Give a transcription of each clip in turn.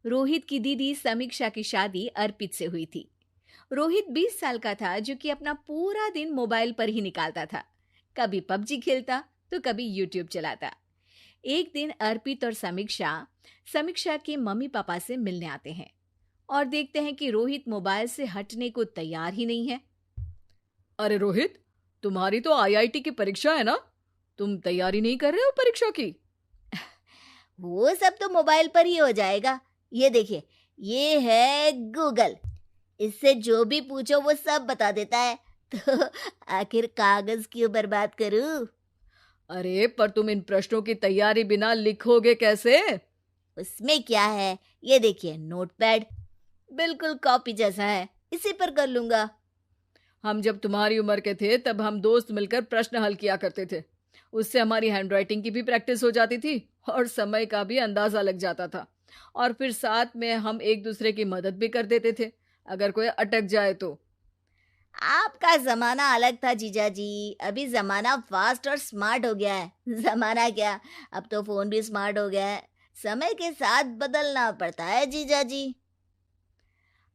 रोहित की दीदी समीक्षा की शादी अर्पित से हुई थी। रोहित 20 साल का था जो कि अपना पूरा दिन मोबाइल पर ही निकालता था। कभी पबजी खेलता तो कभी यूट्यूब चलाता। एक दिन अर्पित और समीक्षा समीक्षा के मम्मी पापा से मिलने आते हैं और देखते हैं कि रोहित मोबाइल से हटने को तैयार ही नहीं है। अरे रोहित, तुम्हारी तो आईआईटी की परीक्षा है ना? तुम तैयारी नहीं कर रहे हो परीक्षा की? वो सब तो मोबाइल पर ही हो जाएगा। ये देखिए, ये है गूगल। इससे जो भी पूछो वो सब बता देता है। तो आखिर कागज क्यों बर्बाद करूं? अरे पर तुम इन प्रश्नों की तैयारी बिना लिखोगे कैसे? उसमें क्या है, ये देखिए नोटपैड, बिल्कुल कॉपी जैसा है, इसी पर कर लूंगा। हम जब तुम्हारी उम्र के थे तब हम दोस्त मिलकर प्रश्न हल किया करते थे। उससे हमारी हैंडराइटिंग की भी प्रैक्टिस हो जाती थी और समय का भी अंदाजा लग जाता था। और फिर साथ में हम एक दूसरे की मदद भी कर देते थे अगर कोई अटक जाए तो। आपका जमाना अलग था जीजा जी। अभी जमाना फास्ट और स्मार्ट हो गया है। जमाना क्या, अब तो फोन भी स्मार्ट हो गया है। समय के साथ बदलना पड़ता है जीजा जी।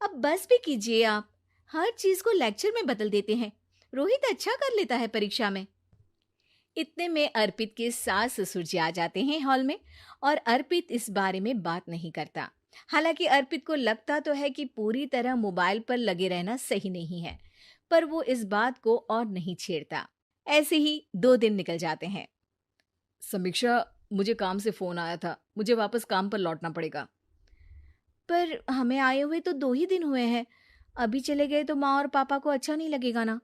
अब बस भी कीजिए आप। हर चीज को लेक्चर में बदल देते हैं। रोहित अच्छा कर लेता है परीक्षा में। इतने में अर्पित के सास ससुर जी आ जाते हैं हॉल में और अर्पित इस बारे में बात नहीं करता। हालांकि अर्पित को लगता तो है कि पूरी तरह मोबाइल पर लगे रहना सही नहीं है, पर वो इस बात को और नहीं छेड़ता। ऐसे ही 2 दिन निकल जाते हैं। समीक्षा, मुझे काम से फोन आया था, मुझे वापस काम पर लौटना पड़ेगा। पर हमें आए हुए तो 2 ही दिन हुए हैं। अभी चले गए तो माँ और पापा को अच्छा नहीं लगेगा ना।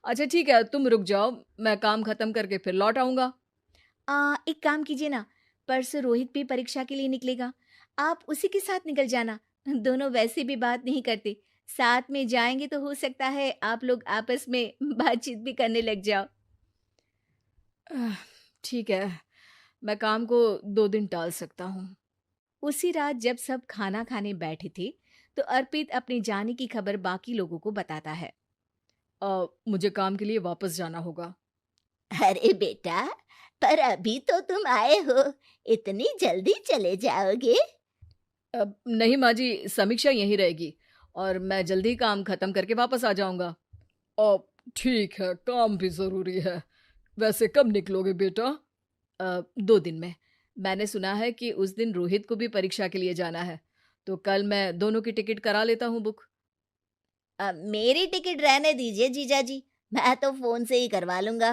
अच्छा ठीक है, तुम रुक जाओ, मैं काम खत्म करके फिर लौट आऊंगा। एक काम कीजिए ना, परसों रोहित भी परीक्षा के लिए निकलेगा। आप उसी के साथ निकल जाना। दोनों वैसे भी बात नहीं करते। साथ में जाएंगे तो हो सकता है आप लोग आपस में बातचीत भी करने लग जाओ। आह, ठीक है, मैं काम को 2 दिन टाल सकता हूँ। उसी रात जब सब खाना खाने बैठे थे, तो अर्पित अपने जाने की खबर बाकी लोगों को बताता है। मुझे काम के लिए वापस जाना होगा। अरे बेटा, पर अभी तो तुम आए हो, इतनी जल्दी चले जाओगे? नहीं माँ जी, समीक्षा यहीं रहेगी और मैं जल्दी काम खत्म करके वापस आ जाऊंगा। ठीक है, काम भी जरूरी है। वैसे कब निकलोगे बेटा? 2 दिन में। मैंने सुना है कि उस दिन रोहित को भी परीक्षा के लिए जाना है, तो कल मैं दोनों की टिकट करा लेता हूँ बुक। मेरी टिकट रहने दीजिए जीजा जी, मैं तो फोन से ही करवा लूंगा।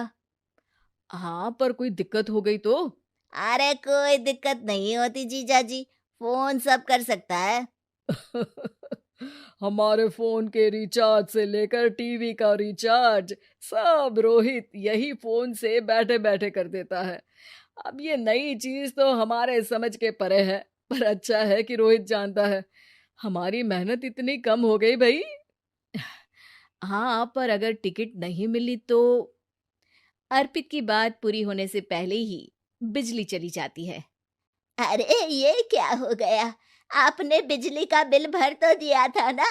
हाँ, पर कोई दिक्कत हो गई तो? अरे कोई दिक्कत नहीं होती जीजा जी, फोन सब कर सकता है। हमारे फोन के रिचार्ज से लेकर टीवी का रिचार्ज सब रोहित यही फोन से बैठे बैठे कर देता है। अब ये नई चीज तो हमारे समझ के परे है, पर अच्छा है कि रोहित जानता है। हमारी मेहनत इतनी कम हो गई भाई। हाँ, पर अगर टिकट नहीं मिली तो? अर्पित की बात पूरी होने से पहले ही बिजली चली जाती है। अरे ये क्या हो गया, आपने बिजली का बिल भर तो दिया था ना?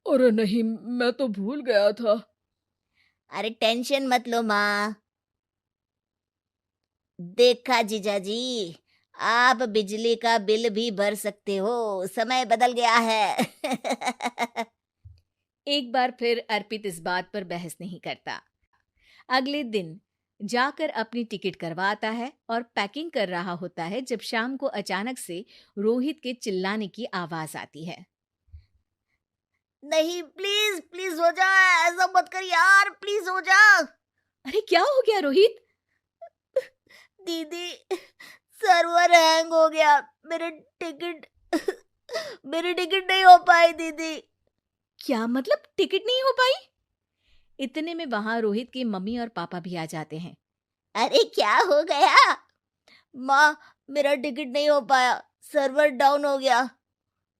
अरे नहीं, मैं तो भूल गया था। अरे टेंशन मत लो माँ। देखा जीजा जी, आप बिजली का बिल भी भर सकते हो, समय बदल गया है। एक बार फिर अर्पित इस बात पर बहस नहीं करता। अगले दिन जाकर अपनी टिकट करवाता है और पैकिंग कर रहा होता है जब शाम को अचानक से रोहित के चिल्लाने की आवाज आती है। नहीं, प्लीज प्लीज हो जा, ऐसा मत कर यार, प्लीज हो जा। अरे क्या हो गया रोहित? दीदी, सर्वर हैंग हो गया। मेरे टिकट मेरी टिकट नहीं हो पाई दीदी। क्या मतलब टिकट नहीं हो पाई? इतने में वहां रोहित के मम्मी और पापा भी आ जाते हैं। अरे क्या हो गया? माँ, मेरा टिकट नहीं हो पाया, सर्वर डाउन हो गया।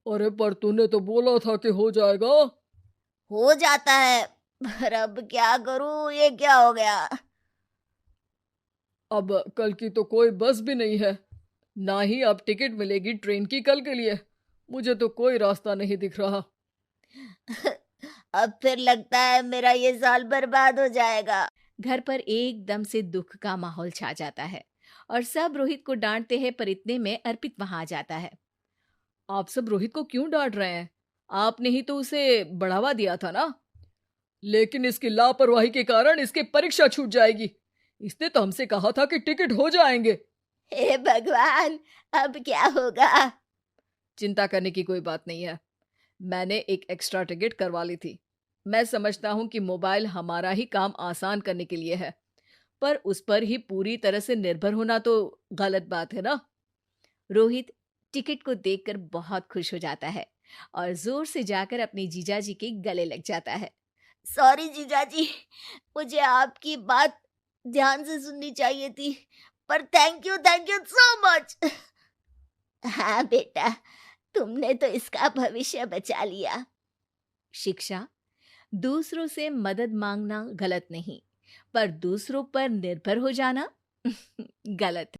अरे पर तूने तो बोला था कि हो जाएगा। हो जाता है, पर अब क्या करूं, ये क्या हो गया? अब कल की तो कोई बस भी नहीं है, ना ही अब टिकट मिलेगी ट्रेन की कल के लिए। मुझे तो कोई रास्ता नहीं दिख रहा। अब फिर लगता है मेरा ये साल बर्बाद हो जाएगा। घर पर एकदम से दुख का माहौल छा जाता है और सब रोहित को डांटते हैं, पर इतने में अर्पित वहां आ जाता है। आप सब रोहित को क्यों डांट रहे हैं? आपने ही तो उसे बढ़ावा दिया था ना। लेकिन इसकी लापरवाही के कारण इसकी परीक्षा छूट जाएगी। इसने तो हमसे कहा था कि टिकट हो जाएंगे। हे भगवान, अब क्या होगा? चिंता करने की कोई बात नहीं है। मैंने एक एक्स्ट्रा टिकट करवा ली थी। मैं समझता हूँ कि मोबाइल हमारा ही काम आसान करने के लिए है, पर उस पर ही पूरी तरह से निर्भर होना तो गलत बात है ना। रोहित टिकट को देखकर बहुत खुश हो जाता है और जोर से जाकर अपने जीजाजी के गले लग जाता है। सॉरी जीजाजी, मुझे आपकी बात ध्यान से सुननी चाहिए थी, पर थैंक यू सो मच। हाँ बेटा, तुमने तो इसका भविष्य बचा लिया। शिक्षा, दूसरों से मदद मांगना गलत नहीं, पर दूसरों पर निर्भर हो जाना गलत है।